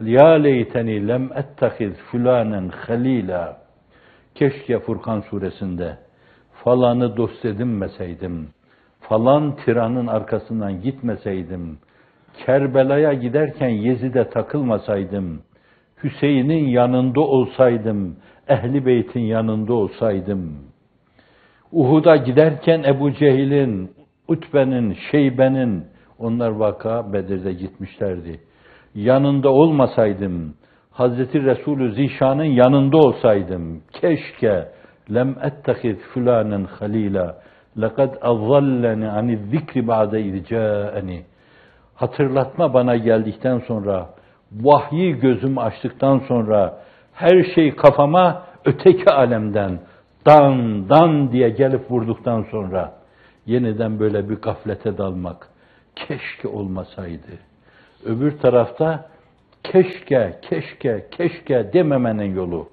Ya leyteni lem ettehiz fulanen halila. Keşke Furkan suresinde falanı dost edinmeseydim, falan tiranın arkasından gitmeseydim, Kerbela'ya giderken Yezid'e takılmasaydım, Hüseyin'in yanında olsaydım, Ehli Beyt'in yanında olsaydım, Uhud'a giderken Ebu Cehil'in, Utbe'nin, Şeybe'nin, onlar vaka Bedir'de gitmişlerdi. Yanında olmasaydım, Hazreti Resulü Zişan'ın yanında olsaydım, keşke lem ettehiz fulanen halila, lekad azalleni ani zikri ba'de izca'eni. Hatırlatma bana geldikten sonra, vahyi gözüm açtıktan sonra, her şey kafama öteki alemden, dan dan diye gelip vurduktan sonra, yeniden böyle bir gaflete dalmak, keşke olmasaydı. Öbür tarafta, keşke, keşke, keşke dememenin yolu.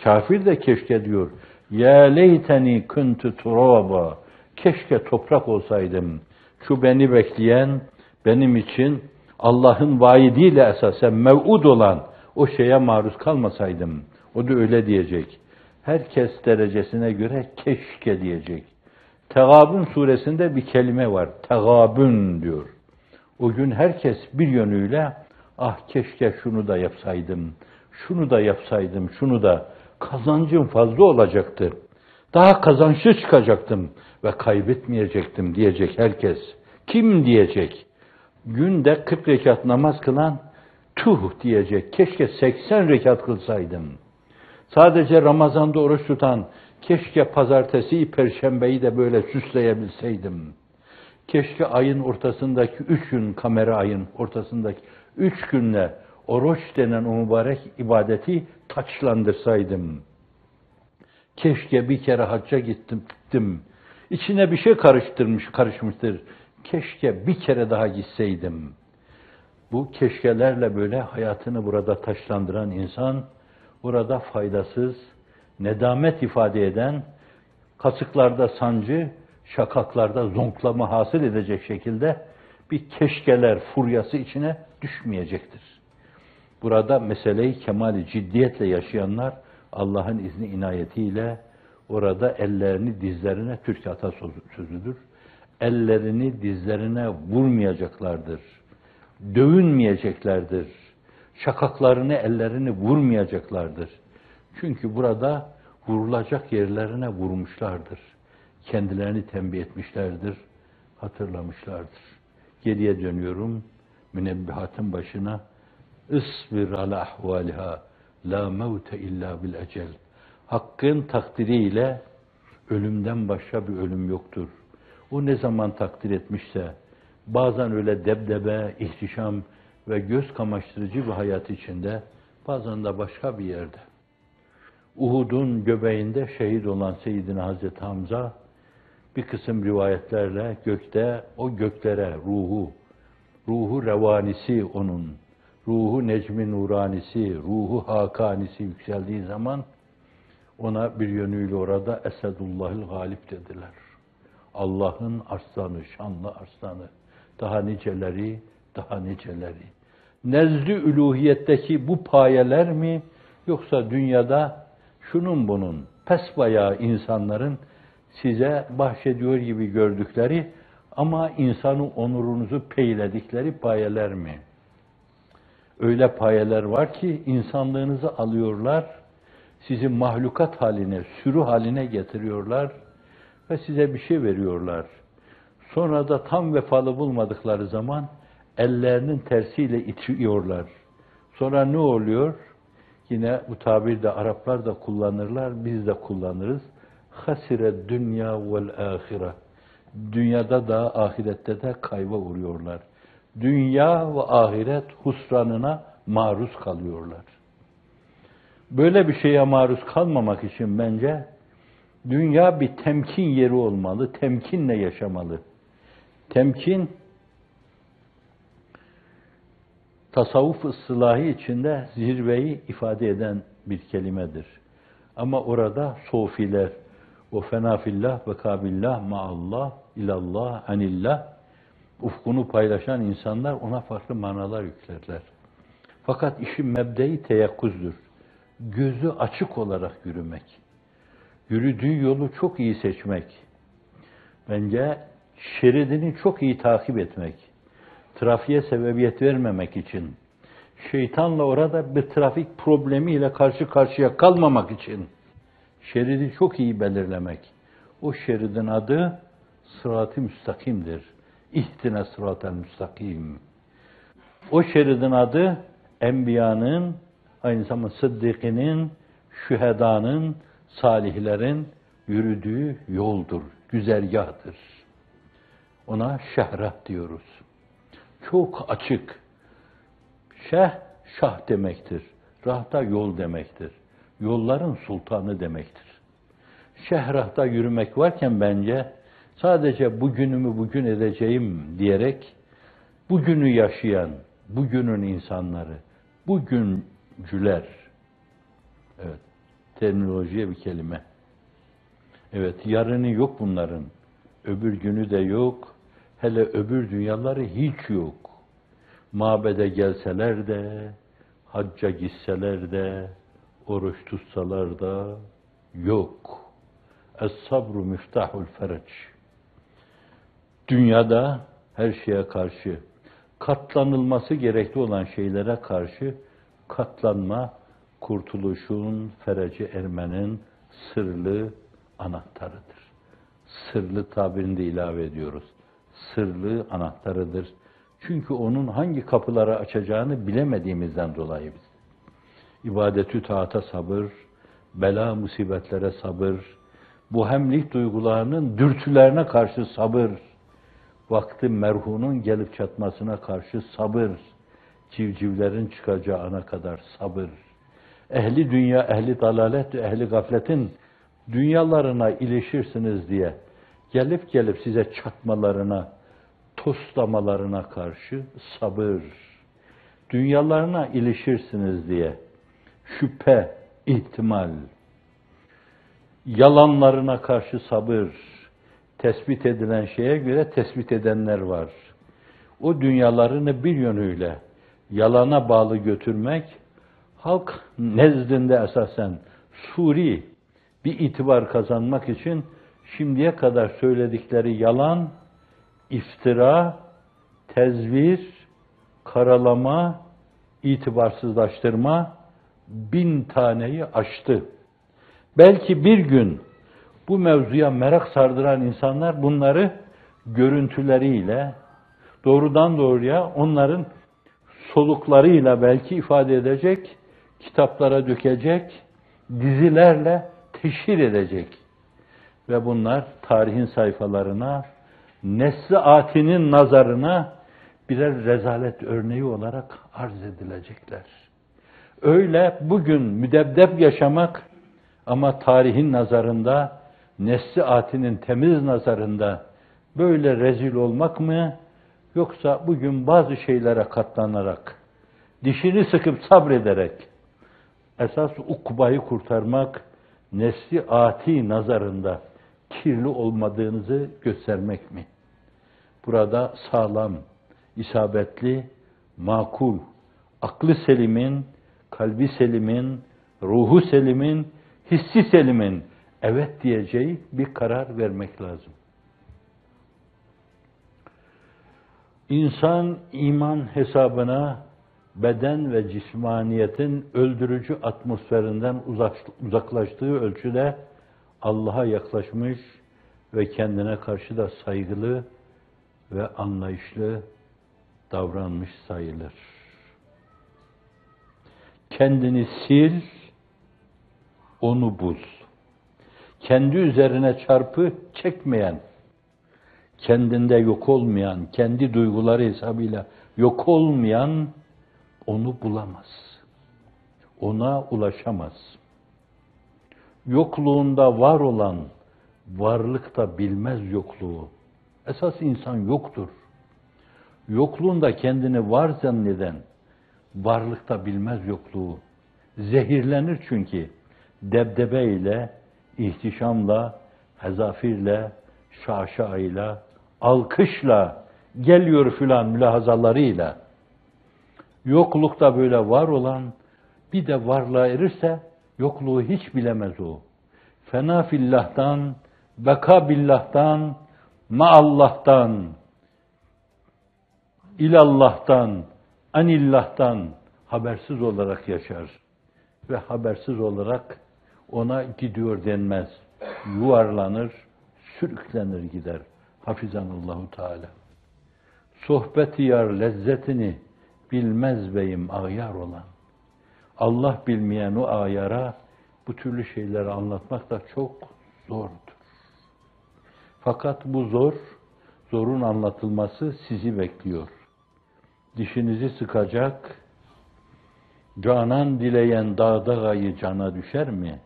Kafir de keşke diyor. Ya leyteni kuntu turaba. Keşke toprak olsaydım. Şu beni bekleyen, benim için Allah'ın vaidiyle esasen mev'ud olan o şeye maruz kalmasaydım. O da öyle diyecek. Herkes derecesine göre keşke diyecek. Tegabun suresinde bir kelime var. Tegabun diyor. O gün herkes bir yönüyle ah keşke şunu da yapsaydım, şunu da yapsaydım, şunu da kazancım fazla olacaktı. Daha kazançlı çıkacaktım ve kaybetmeyecektim diyecek herkes. Kim diyecek? Günde 40 rekat namaz kılan tuh diyecek. Keşke 80 rekat kılsaydım. Sadece Ramazan'da oruç tutan keşke pazartesi, perşembeyi de böyle süsleyebilseydim. Keşke ayın ortasındaki 3 gün, kamera ayın ortasındaki 3 günle oruç denen o mübarek ibadeti taçlandırsaydım. Keşke bir kere hacca gittim. İçine bir şey karışmıştır. Keşke bir kere daha gitseydim. Bu keşkelerle böyle hayatını burada taçlandıran insan, burada faydasız, nedamet ifade eden, kasıklarda sancı, şakaklarda zonklama hasıl edecek şekilde bir keşkeler furyası içine düşmeyecektir. Burada meseleyi kemali ciddiyetle yaşayanlar Allah'ın izni inayetiyle orada ellerini dizlerine, Türk atasözüdür, ellerini dizlerine vurmayacaklardır. Dövünmeyeceklerdir. Şakaklarını, ellerini vurmayacaklardır. Çünkü burada vurulacak yerlerine vurmuşlardır. Kendilerini tembih etmişlerdir, hatırlamışlardır. Geriye dönüyorum, münebbihatın başına. İsbir ala ahvaliha, la mevte illa bil ecel. Hakkın takdiriyle ölümden başka bir ölüm yoktur. O ne zaman takdir etmişse, bazen öyle debdebe, ihtişam ve göz kamaştırıcı bir hayat içinde, bazen de başka bir yerde. Uhud'un göbeğinde şehit olan Seyyidina Hazreti Hamza, bir kısım rivayetlerle gökte, o göklere ruhu revanisi onun, ruhu necmi nuranisi, ruhu hakanisi yükseldiği zaman, ona bir yönüyle orada Esedullahil Galip dediler. Allah'ın arslanı, şanlı arslanı, daha niceleri, daha niceleri. Nezd-i üluhiyetteki bu payeler mi, yoksa dünyada şunun bunun, pesbayağı insanların size bahşediyor gibi gördükleri ama insanın onurunuzu peyledikleri payeler mi? Öyle payeler var ki insanlığınızı alıyorlar, sizi mahlukat haline, sürü haline getiriyorlar ve size bir şey veriyorlar. Sonra da tam vefalı bulmadıkları zaman ellerinin tersiyle itiyorlar. Sonra ne oluyor? Yine bu tabir de Araplar da kullanırlar, biz de kullanırız. Hasire dünya vel ahire. Dünyada da ahirette de kayba uğruyorlar. Dünya ve ahiret husranına maruz kalıyorlar. Böyle bir şeye maruz kalmamak için bence dünya bir temkin yeri olmalı, temkinle yaşamalı. Temkin, tasavvuf ıslahı içinde zirveyi ifade eden bir kelimedir. Ama orada sofiler, o fenafillah ve kabillah maallah, ilallah, anillah, ufkunu paylaşan insanlar ona farklı manalar yüklerler. Fakat işin mebdei teyakkuzdur. Gözü açık olarak yürümek. Yürüdüğü yolu çok iyi seçmek. Bence şeridini çok iyi takip etmek. Trafiğe sebebiyet vermemek için. Şeytanla orada bir trafik problemiyle karşı karşıya kalmamak için. Şeridi çok iyi belirlemek. O şeridin adı sırat-ı müstakimdir. İhtine sırat-ı müstakim. O şeridin adı enbiyanın, aynı zamanda sıddıkinin, şühedanın, salihlerin yürüdüğü yoldur, güzergahtır. Ona şehrat diyoruz. Çok açık. Şah demektir. Rahta yol demektir. Yolların sultanı demektir. Şehrahta yürümek varken bence sadece bugünümü bugün edeceğim diyerek bugünü yaşayan, bugünün insanları, bugüncüler, evet, terminolojiye bir kelime. Evet, yarını yok bunların. Öbür günü de yok. Hele öbür dünyaları hiç yok. Mabede gelseler de, hacca gitseler de, oruç tutsalar da yok. Es-sabru miftahul fereç. Dünyada her şeye karşı, katlanılması gerekli olan şeylere karşı katlanma, kurtuluşun, fereci ermenin sırlı anahtarıdır. Sırlı tabirini de ilave ediyoruz. Sırlı anahtarıdır. Çünkü onun hangi kapıları açacağını bilemediğimizden dolayı biz. İbadetü taata sabır, bela musibetlere sabır, bu hemlik duygularının dürtülerine karşı sabır, vakti merhunun gelip çatmasına karşı sabır, civcivlerin çıkacağı ana kadar sabır, ehli dünya, ehli dalalet, ehli gafletin dünyalarına ilişirsiniz diye gelip size çatmalarına, toslamalarına karşı sabır, dünyalarına ilişirsiniz diye şüphe, ihtimal, yalanlarına karşı sabır, tespit edilen şeye göre tespit edenler var. O dünyalarını bir yönüyle yalana bağlı götürmek, halk nezdinde esasen suri bir itibar kazanmak için şimdiye kadar söyledikleri yalan, iftira, tezvir, karalama, itibarsızlaştırma 1000 taneyi aştı. Belki bir gün bu mevzuya merak sardıran insanlar bunları görüntüleriyle, doğrudan doğruya onların soluklarıyla belki ifade edecek, kitaplara dökecek, dizilerle teşhir edecek. Ve bunlar tarihin sayfalarına, nesli atinin nazarına birer rezalet örneği olarak arz edilecekler. Öyle bugün müdebdeb yaşamak ama tarihin nazarında, nesli atinin temiz nazarında böyle rezil olmak mı? Yoksa bugün bazı şeylere katlanarak, dişini sıkıp sabrederek, esas ukbayı kurtarmak, nesli ati nazarında kirli olmadığınızı göstermek mi? Burada sağlam, isabetli, makul, aklı selimin, kalbi selimin, ruhu selimin, hissi selimin evet diyeceği bir karar vermek lazım. İnsan iman hesabına beden ve cismaniyetin öldürücü atmosferinden uzaklaştığı ölçüde Allah'a yaklaşmış ve kendine karşı da saygılı ve anlayışlı davranmış sayılır. Kendini sil, onu bul. Kendi üzerine çarpı çekmeyen, kendinde yok olmayan, kendi duyguları hesabıyla yok olmayan onu bulamaz. Ona ulaşamaz. Yokluğunda var olan, varlıkta bilmez yokluğu. Esas insan yoktur. Yokluğunda kendini var zanneden, varlıkta bilmez yokluğu. Zehirlenir çünkü debdebeyle, ihtişamla, hezafirle, şaşayla, alkışla, geliyor filan mülahazalarıyla Yoklukta böyle var olan, bir de varlığa erirse, yokluğu hiç bilemez o. Fena fillah'tan, beka billah'tan, maallah'tan, ilallah'tan, anillah'tan habersiz olarak yaşar. Ve habersiz olarak ona gidiyor denmez. Yuvarlanır, sürüklenir gider. Hafizanallahu Teala. Sohbeti yar lezzetini bilmez beyim ağyar olan. Allah bilmeyen o ağyara bu türlü şeyleri anlatmak da çok zordur. Fakat bu zorun anlatılması sizi bekliyor. Dişinizi sıkacak, canan dileyen dağda gayı cana düşer mi?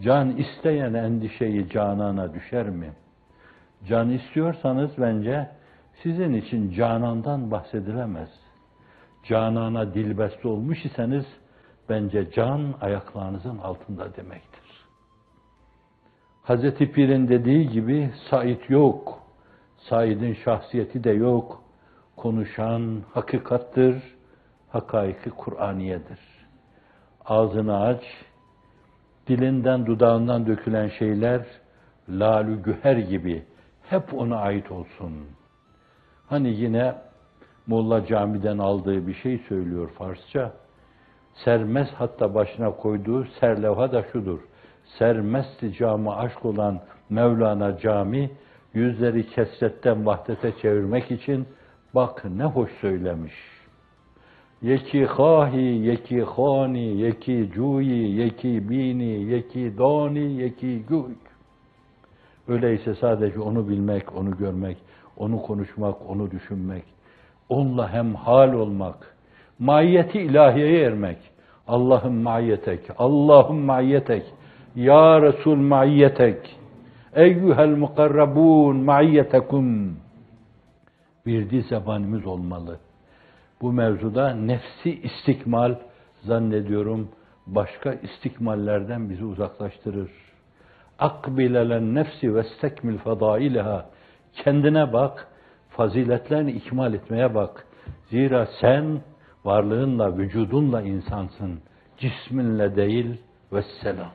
Can isteyen endişeyi canana düşer mi? Can istiyorsanız bence sizin için canandan bahsedilemez. Canana dilbeste olmuş iseniz bence can ayaklarınızın altında demektir. Hazreti Pir'in dediği gibi Said yok. Said'in şahsiyeti de yok. Konuşan hakikattır, hakaiki Kur'aniyedir. Ağzını aç, dilinden dudağından dökülen şeyler lalü güher gibi hep ona ait olsun. Hani yine Molla Cami'den aldığı bir şey söylüyor Farsça. Sermez hatta başına koyduğu serlevha da şudur. Sermesti cami aşk olan Mevlana Cami, yüzleri kesretten vahdete çevirmek için bak ne hoş söylemiş. Yeki hahi, yeki khani, yeki cuyi, yeki bini, yeki dani, yeki güy. Öyleyse sadece onu bilmek, onu görmek, onu konuşmak, onu düşünmek, onunla hemhal olmak, maiyeti ilahiyeye ermek. Allah'ım maiyetek, Allah'ım maiyetek, Ya Resul maiyetek, eyyuhel mukarrabun maiyetekum. Bir dil zebanimiz olmalı. Bu mevzuda nefsi istikmal zannediyorum başka istikmallerden bizi uzaklaştırır. Akbilelen nefsi ve stekmil fadaileha. Kendine bak, faziletlerini ikmal etmeye bak. Zira sen varlığınla, vücudunla insansın. Cisminle değil, vesselam.